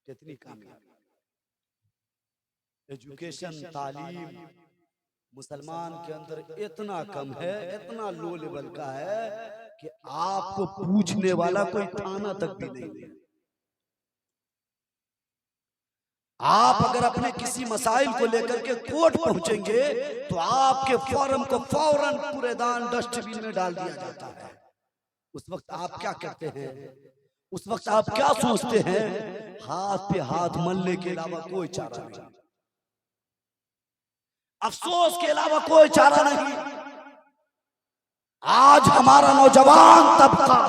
Speaker 3: कितनी कामयाबी। एजुकेशन, तालीम मुसलमान के अंदर इतना कम है, इतना लो लेवल का है कि आपको पूछने वाला कोई थाना तक भी नहीं है। आप अगर अपने किसी मसाइल को लेकर के कोर्ट पहुंचेंगे तो आपके फॉर्म को फौरन कूड़ेदान डस्टबिन में डाल दिया जाता है। उस वक्त आप क्या करते हैं, उस वक्त आप क्या सोचते हैं? हाथ पे हाथ मलने के अलावा कोई चारा नहीं, अफसोस के अलावा कोई चारा नहीं। आज हमारा नौजवान तबका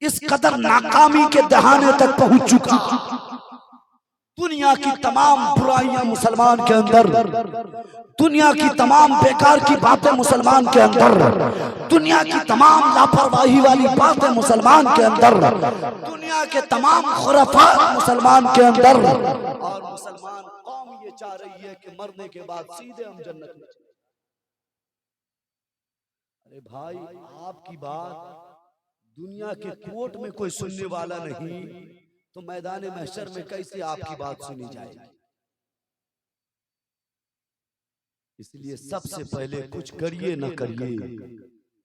Speaker 3: इस कदर नाकामी के दहाने तक पहुंच चुका। दुनिया की तमाम बुराइयां मुसलमान के अंदर, दुनिया की तमाम बेकार की बातें मुसलमान के अंदर, दुनिया की तमाम लापरवाही वाली बातें मुसलमान के अंदर, दुनिया के तमाम खुराफात मुसलमान के अंदर, और मुसलमान कौम ये चाह रही है कि मरने के बाद सीधे हम जन्नत में चले। अरे भाई, आपकी बात दुनिया के कोर्ट में कोई सुनने वाला नहीं, तो मैदान महशर में कैसे आपकी बात सुनी जाएगी? इसलिए सबसे पहले कुछ करिए न करिए,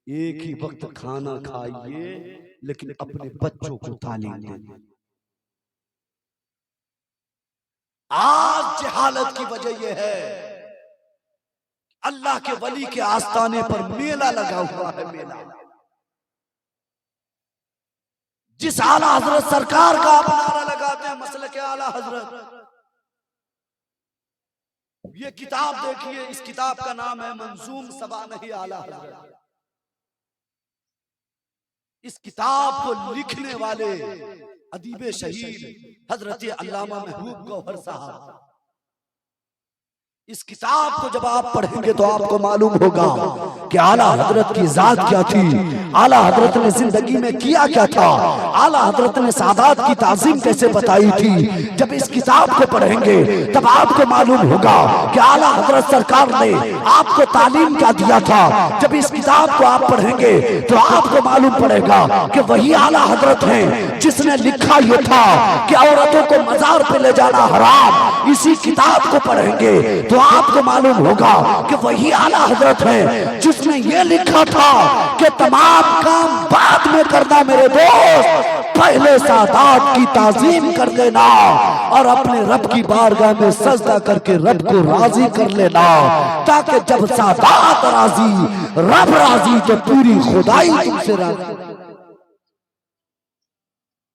Speaker 3: एक ही वक्त खाना खाइए, लेकिन अपने बच्चों को तालीम दीजिए। आज जहालत की वजह यह है, अल्लाह के वली के आस्थाने पर मेला लगा हुआ है। मेला जिस आला हजरत सरकार का आप नारा लगाते हैं, मसले के आला हजरत, ये किताब देखिए, इस किताब का नाम है मंजूम सबानही आला हजरत। इस किताब को लिखने वाले अदीब शहीद हजरत अल्लामा महबूब गौहर साहब। इस किताब को जब आप पढ़ेंगे तो आपको मालूम होगा कि आला हजरत की जात क्या थी, आला हजरत ने जिंदगी में किया क्या था, आला हजरत ने सादात की ताजीम कैसे बताई थी। जब इस किताब को पढ़ेंगे तब आपको मालूम होगा कि आला हजरत सरकार ने आपको तालीम क्या दिया था। जब इस किताब को आप पढ़ेंगे तो आपको मालूम पड़ेगा कि वही आला हजरत हैं जिसने लिखा यह था कि औरतों को मजार पे ले जाना हराम। इसी किताब को पढ़ेंगे तो आपको मालूम होगा कि वही आला हजरत है जिसने ये लिखा था कि तमाम काम बाद में करना मेरे दोस्त, पहले सादात की ताजीम कर लेना और अपने रब की बारगाह में सजदा करके रब को राजी कर लेना, ताकि जब सादात राजी रब राजी तो पूरी खुदाई तुमसे राजी।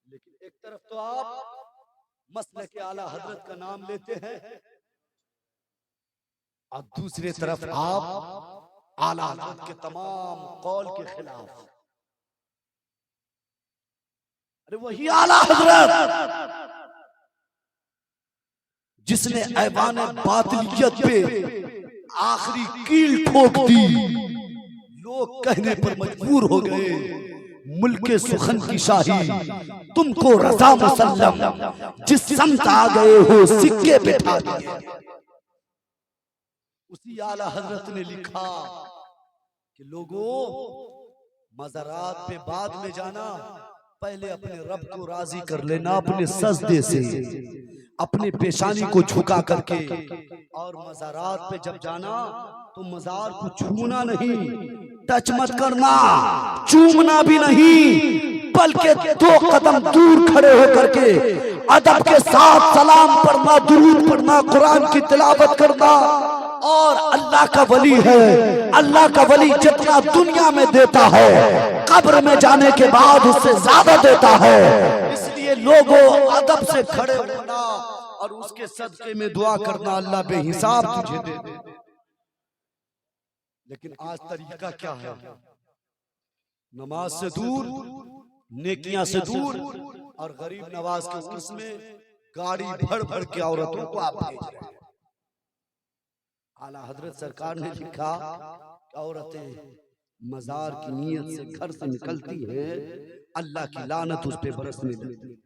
Speaker 3: लेकिन एक तरफ तो आप मसले के आला हजरत का नाम लेते हैं और दूसरी तरफ आप आला हजरत के तमाम कौल के खिलाफ। अरे वही आला हजरत जिसने ऐवान बातिलियत पे आखिरी कील ठोक दी, लोग कहने पर मजबूर हो गए मुल्के सुखन की शाही तुमको रजा मुसल्लम, जिस समत आ गए हो सिक्के बिठा दिए। उसी आला हजरत ने लिखा कि लोगों, मज़ारात पे बाद में जाना, पहले अपने रब को राजी कर लेना अपने सजदे से, अपने पेशानी को झुका करके, और मज़ारात पे जब जाना तो मज़ार को छूना नहीं, टच मत करना, चूमना भी नहीं, बल्कि 2 कदम दूर खड़े होकर के अदब के साथ सलाम पढ़ना, दुरूद पढ़ना, कुरान की तिलावत करना। और अल्लाह का वली है, अल्लाह का वली जितना दुनिया में देता है कब्र में जाने के बाद उससे ज्यादा देता है। इसलिए लोगों अदब से खड़े होना और उसके सदके में दुआ करना, अल्लाह बेहिसाब तुझे दे दे। लेकिन आज तरीका क्या है? नमाज से दूर, नेकियां से दूर, और गरीब नवाज के उर्स में गाड़ी भर भर के औरतों को आप भेज रहे हैं। आला हजरत सरकार ने लिखा कि औरतें मजार की नीयत से घर से निकलती है, अल्लाह की लानत उस पे बरसने लगती है।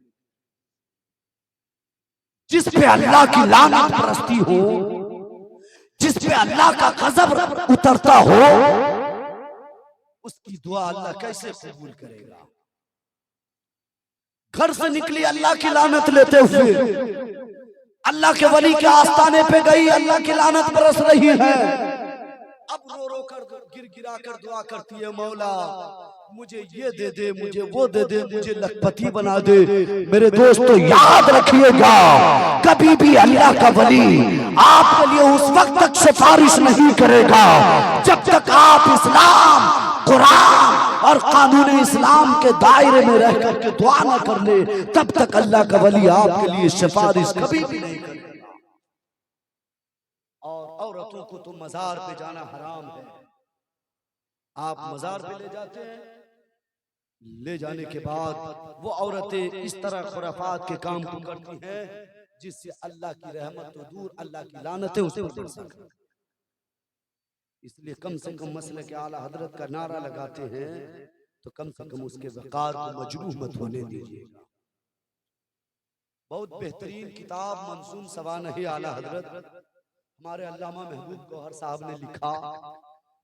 Speaker 3: जिस पे अल्लाह की लानत बरसती हो, जिस पे अल्लाह का गजब उतरता हो, उसकी दुआ अल्लाह कैसे कबूल करेगा? घर से निकली अल्लाह की लानत लेते हुए, अल्लाह के वली के आस्थाने पे गई, अल्लाह की लानत बरस रही है। अब रो रो कर गिर गिरा कर दुआ करती है, मौला मुझे ये दे दे, मुझे वो दे दे, मुझे लखपति बना दे। मेरे दोस्तों याद रखिएगा, कभी भी अल्लाह का वली आपके लिए उस वक्त तक सिफारिश नहीं करेगा जब तक आप इस्लाम, कुरान और कानून इस्लाम के दायरे में रह करके दुआ न कर ले, तब तक अल्लाह का वली आपके लिए सिफारिश कभी भी नहीं करेगा। और औरतों को तो मजार पे जाना हराम है। आप मजार पे ले जाते हैं, ले जाने के बाद वो औरतें इस तरह खुराफात के काम को करती हैं जिससे अल्लाह की रहमत तो दूर, अल्लाह की लानतें उस पर बरसा करती हैं। इसलिए कम से कम मसले के आला हजरत का नारा लगाते हैं तो कम से कम उसके वकार को मजरूह मत होने दीजिएगा। बहुत बेहतरीन किताब मंसूम सवानह आला हजरत हमारे अल्लामा महबूब गौहर साहब ने लिखा।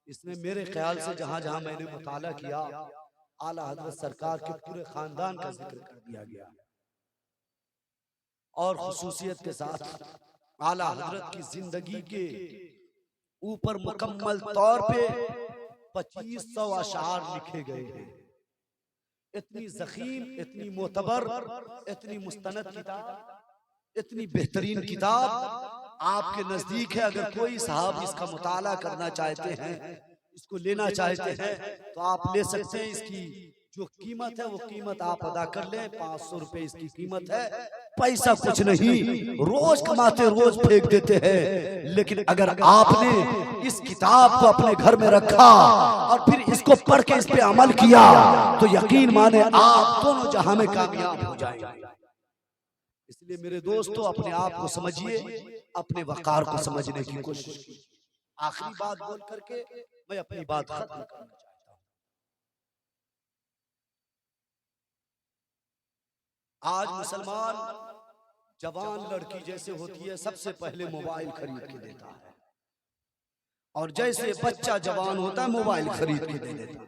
Speaker 3: इसमें मेरे ख्याल से जहां जहां मैंने मुताला किया, आला हजरत सरकार के पूरे खानदान का जिक्र कर दिया गया और खुसूसियत के साथ आला हजरत की जिंदगी के ऊपर मुकम्मल तौर पे 2500 अशार लिखे गए हैं। इतनी ज़ख़ीम, इतनी मोतबर, इतनी मुस्तनद किताब, इतनी बेहतरीन किताब आपके नजदीक है। अगर कोई साहब इसका मुताला करना चाहते हैं, इसको लेना चाहते हैं, तो आप ले सकते हैं। इसकी जो कीमत है वो कीमत आप अदा कर लें। 500 रुपए इसकी कीमत है। पैसा कुछ नहीं, रोज कमाते रोज फेंक देते हैं। लेकिन अगर आपने इस किताब को अपने घर में रखा और फिर इसको पढ़ के इस पे अमल किया तो यकीन माने आप दोनों जहां में कामयाब हो जाएंगे। इसलिए मेरे दोस्तों, अपने आप को समझिए, अपने वकार को समझने की कोशिश कीजिए। आखिरी बात बोल करके मैं अपनी बात खत्म करना चाहता हूं। आज मुसलमान जवान लड़की जैसे होती है, सबसे पहले मोबाइल खरीद के देता है, और जैसे बच्चा जवान होता है मोबाइल खरीद के दे देता है।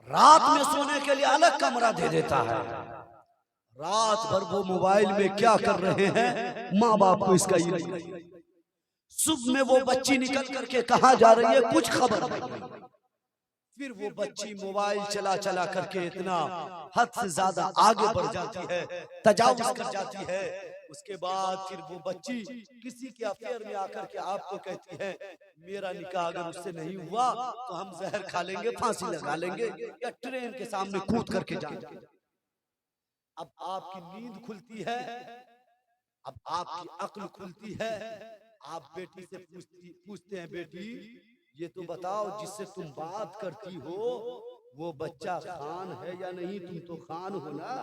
Speaker 3: रात में सोने के लिए अलग कमरा दे देता है, रात भर वो मोबाइल में क्या कर रहे हैं माँ बाप को इसका इल्म नहीं। सुबह में वो बच्ची निकल करके कहाँ जा रही है कुछ खबर नहीं। फिर वो बच्ची मोबाइल चला चला करके इतना हद से ज्यादा आगे बढ़ जाती है, तजावुज कर जाती है। उसके बाद फिर वो बच्ची किसी के अफेयर में आकर के आपको कहती है मेरा निकाह अगर उससे नहीं हुआ तो हम जहर खा लेंगे, फांसी लगा लेंगे या ट्रेन के सामने कूद करके जाएंगे। अब आपकी नींद खुलती है, अब आपकी अक्ल खुलती है। आप बेटी से पूछते हैं बेटी ये तो बताओ जिससे तुम बात करती हो वो बच्चा खान है या नहीं, तुम तो खान हो ना।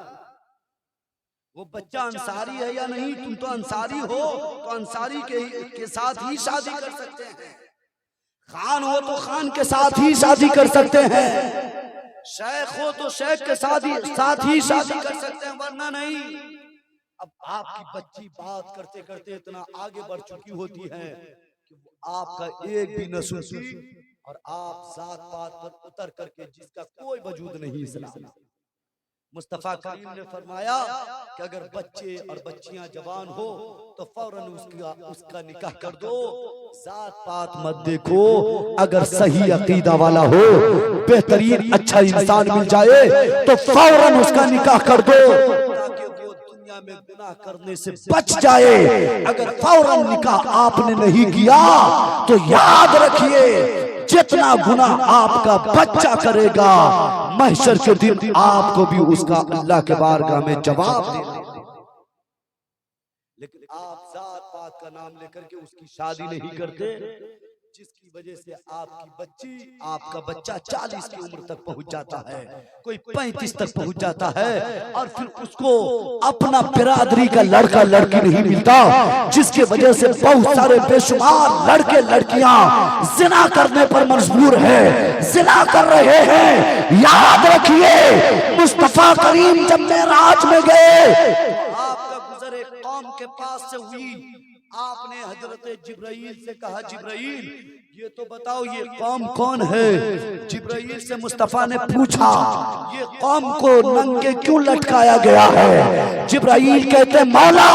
Speaker 3: वो बच्चा अंसारी है या नहीं, तुम तो अंसारी हो, तो अंसारी के साथ ही शादी कर सकते हैं। खान हो तो खान के साथ ही शादी कर सकते हैं, शेख हो तो शेख के साथ ही शादी कर सकते हैं, वरना नहीं। अब आपकी बच्ची बात करते करते इतना आगे बढ़ चुकी होती है कि वो आपका एक भी न सुनती और आप जात पात पर उतर करके जिसका कोई वजूद नहीं इस्लाम में। मुस्तफा करीम ने फरमाया कि अगर बच्चे और बच्चियां जवान हो तो फौरन उसका निकाह कर दो, जात पात मत देखो। अगर सही अकीदा वाला हो, बेहतरीन अच्छा इंसान मिल जाए तो फौरन उसका निकाह कर दो ताकि वो दुनिया में गुनाह करने से बच जाए। अगर फौरन निकाह आपने नहीं किया तो याद रखिए जितना गुनाह आपका बच्चा करेगा महशर के दिन आपको भी उसका अल्लाह के बारगाह में जवाब देना। लेकिन आप जात पात का नाम लेकर के उसकी शादी नहीं करते, जिसकी वजह से आपका बच्चा 40 की उम्र तक पहुंच जाता है, कोई 35 तक पहुंच जाता है और फिर उसको अपना बिरादरी का लड़का लड़की नहीं मिलता, जिसकी वजह से बहुत सारे बेशुमार लड़के लड़कियां जिना करने पर मजबूर है, जिना कर रहे हैं। याद रखिए मुस्तफा करीम जब मेराज में गए, आपका गुजर एक कौम के पास से हुई, आपने हजरत जिब्राइल से कहा जिब्राइल ये तो बताओ ये कौम कौन है। जिब्राइल से मुस्तफा ने पूछा ये कौम को नंगे क्यों लटकाया गया है। जिब्राइल कहते मौला,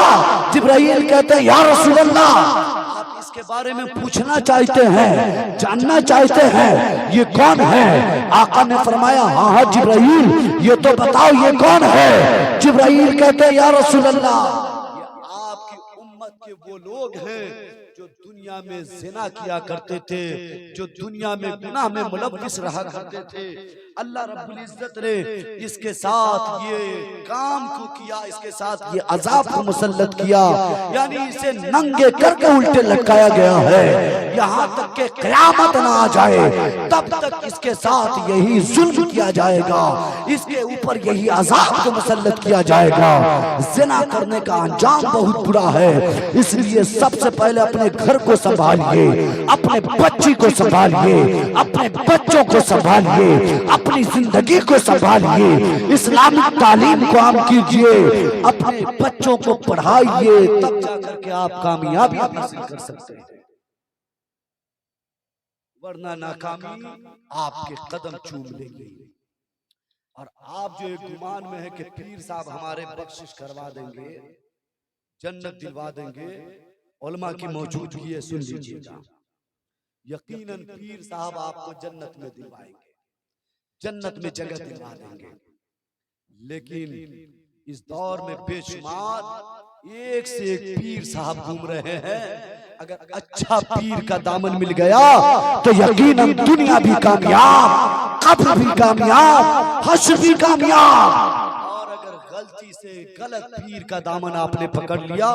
Speaker 3: जिब्राइल कहते या रसूल अल्लाह, आप इसके बारे में पूछना चाहते हैं, जानना चाहते हैं ये कौन है। आका ने फरमाया हाँ हाँ जिब्राइल ये तो बताओ ये कौन है। जिब्राइल कहते या रसूल अल्लाह के वो लोग हैं जो दुनिया में जिना किया करते थे, जो दुनिया में गुनाह में मुलव्विस रहा करते थे। अल्लाह रब्बुल इज्जत ने इसके साथ ये काम को किया, इसके साथ ये अजाब को मुसल्लत किया, यानी इसे नंगे करके उल्टे लटकाया गया है। यहाँ तक के क़यामत ना आ जाए तब तक इसके साथ यही जुल्म किया जाएगा, इसके ऊपर यही अजाब को मुसल्लत किया जाएगा। जिना करने का अंजाम बहुत बुरा है, इसलिए सबसे पहले अपने घर को संभालिए, अपने बच्ची को संभालिए, अपने बच्चों को संभालिए, अपनी जिंदगी को संभालिए, इस्लामिक तालीम को आम कीजिए, अपने बच्चों को पढ़ाइए, तब जाकर के आप कामयाबी हासिल कर सकते हैं, वरना नाकामी आपके कदम चूम लेगी। और आप जो एक गुमान में है कि पीर साहब हमारे बख्शिश करवा देंगे, जन्नत दिलवा देंगे, उलमा की मौजूदगी है, सुन लीजिएगा, यकीनन पीर साहब आपको जन्नत में दिलवाएंगे, जन्नत में जगह दिलवा देंगे। लेकिन इस दौर में बेशुमार एक से एक पीर साहब घूम रहे हैं। अगर अच्छा पीर का दामन मिल गया तो यकीनन दुनिया भी कामयाब, कब्र भी कामयाब, हश्र भी कामयाब। और अगर गलती से गलत पीर का दामन आपने पकड़ लिया,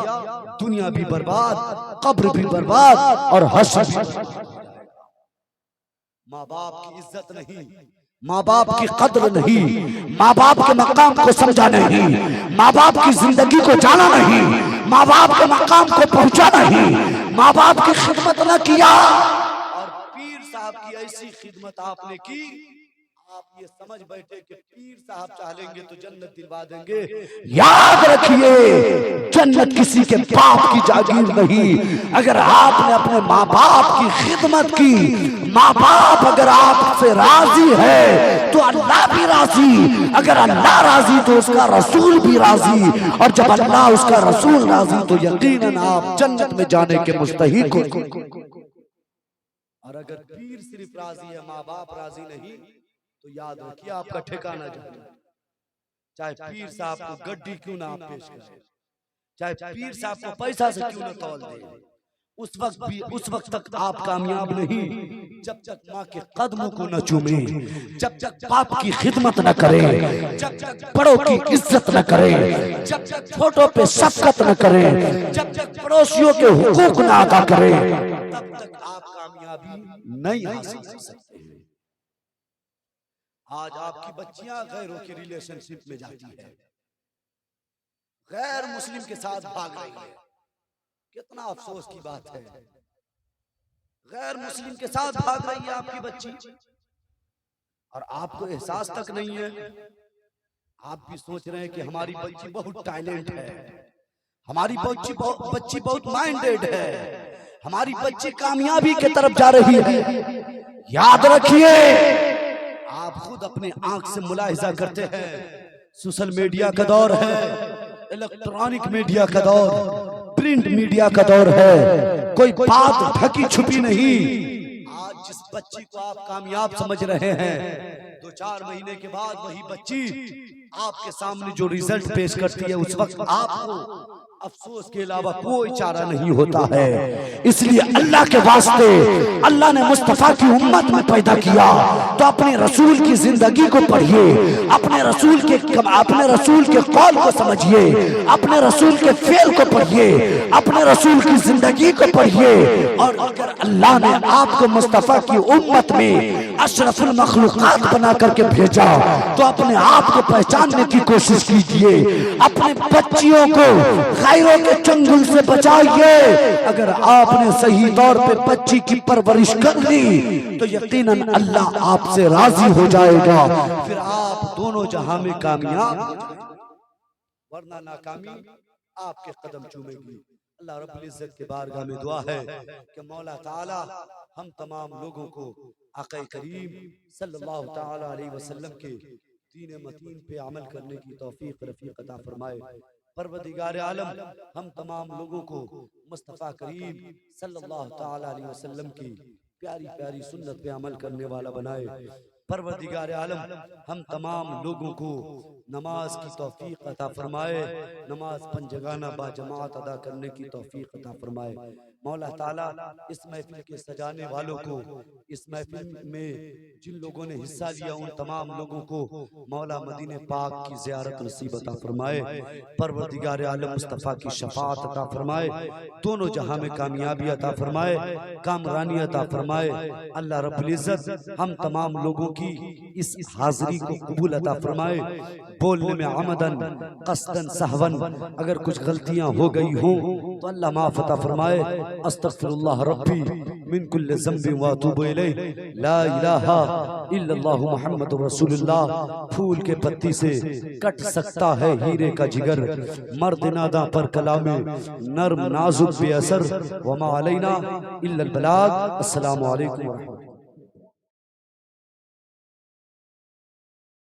Speaker 3: दुनिया भी बर्बाद, कब्र भी बर्बाद और हश्र भी। माँ बाप की इज्जत नहीं, माँ बाप की कद्र नहीं, माँ बाप के मकाम को समझा नहीं, माँ बाप की जिंदगी को जाना नहीं, माँ बाप के मकाम को पहुंचा नहीं, माँ बाप की खिदमत न किया। और पीर साहब की ऐसी खिदमत आपने की,
Speaker 1: आप ये समझ बैठे कि पीर साहब चाह लेंगे तो जन्नत दिलवा देंगे।
Speaker 3: याद रखिए, जन्नत किसी के बाप की जागीर नहीं। अगर आपने अपने माँ बाप की खिदमत की, माँ बाप अगर आपसे राजी है तो अल्लाह भी राजी, अगर अल्लाह राजी तो उसका रसूल भी राजी, और जब अल्लाह उसका रसूल राजी तो यकीनन आप जन्नत में जाने के मुस्तहिक हो।
Speaker 1: और अगर पीर सिर्फ राजी है, माँ बाप राजी नहीं, तो याद रखिए आपका ठिकाना जाए। चाहे पीर साहब को गड्डी क्यों ना आप पेश करें, चाहे पीर साहब को पैसा से क्यों ना तौल दे, उस वक्त तक आप कामयाब नहीं जब तक माँ के कदमों को न चूमे, जब तक बाप की खिदमत न करे, जब तक बड़ों की इज्जत न करे, जब तक छोटों पे शफकत न करे, जब तक पड़ोसियों के हुकूक न अदा करे, तब तक आप कामयाबी नहीं हासिल कर सकते। आज आपकी बच्चियां गैरों के रिलेशनशिप में जाती है, गैर मुस्लिम के साथ भाग रही है। कितना अफसोस की बात है, गैर मुस्लिम के साथ भाग रही है आपकी बच्ची, और आपको एहसास तक नहीं है। आप भी सोच रहे हैं कि हमारी बच्ची बहुत टैलेंट है, हमारी बच्ची बहुत माइंडेड है, हमारी बच्ची कामयाबी की तरफ जा रही है। याद रखिए, आप खुद अपने आंख से मुलाहिजा करते हैं, सोशल मीडिया का दौर है, इलेक्ट्रॉनिक मीडिया का दौर, प्रिंट मीडिया का दौर है, कोई बात ढकी छुपी नहीं। आज जिस बच्ची को आप कामयाब समझ रहे हैं, 2-4 महीने के बाद वही बच्ची आपके सामने जो रिजल्ट पेश करती है, उस वक्त आपको अफसोस के अलावा कोई चारा नहीं होता है। इसलिए अल्लाह के वास्ते, अल्लाह ने मुस्तफा की उम्मत में पैदा किया तो अपने रसूल की जिंदगी को पढ़िए, अपने रसूल के कौल को समझिए, अपने रसूल के फेल को पढ़िए, अपने रसूल की जिंदगी को पढ़िए। और अगर अल्लाह ने आपको मुस्तफा की उम्मत में अशरफुल मखलूकात बना करके भेजा तो अपने आप को पहचानने की कोशिश कीजिए, अपने बच्चियों को गैरों के चंगुल से बचाइए। अगर आपने सही तौर पे बच्ची की परवरिश कर ली तो यकीनन अल्लाह आपसे राजी हो जाएगा, फिर आप दोनों जहां में कामयाब हो जाएंगे, वरना नाकामी आपके कदम चूमेगी। अल्लाह रब्बुल इज्जत के बारगाह में दुआ है कि मौला ताला हम तमाम लोगों को आक़ा करीम सल्लल्लाहु ताला अलैहि वसल्लम के दीन मतीन पे अमल करने की तौफीक रफीक अता फरमाए। परवरदिगार आलम हम तमाम लोगों को मुस्तफ़ा करीम सल्लल्लाहु ताला अलैहि वसल्लम की प्यारी प्यारी सुन्नत पे अमल करने वाला बनाए। परवरदिगार आलम हम तमाम लोगों को नमाज की तौफीक अता फरमाए, नमाज पंजगाना बाजमात अदा करने की तौफीक अता फरमाए। मौला ताला इस महफिल के सजाने वालों को, इस महफिल में जिन लोगों ने हिस्सा लिया उन तमाम लोगों को मौला मदीने पाक की ज़ियारत नसीब अता फरमाए। परवरदिगार आलम मुस्तफ़ा की शफाअत अता फरमाए, दोनों जहां में कामयाबी अता फरमाए, कामरानी अता फरमाए। अल्लाह रब्बुल इज्जत हम तमाम लोगों की इस हाजिरी को कबूल अता फरमाए। बोलने में आमदन कसदन सहवन अगर कुछ गलतियां हो गई हों तो अल्लाह माफ़ अता फरमाए। अस्तगफिरुल्लाह रब्बी मिन कुल्लि ज़ंबि व अतूबु इलैहि, ला इलाहा इल्लल्लाह मुहम्मदुर रसूलुल्लाह। फूल के पत्ती से कट सकता है हीरे का जिगर, मर्द नादा पर कलामे नर्म नाजुक बेअसर, वमा अलैना इल्लल बलाग। अस्सलामु अलैकुम व रहमतुल्लाह।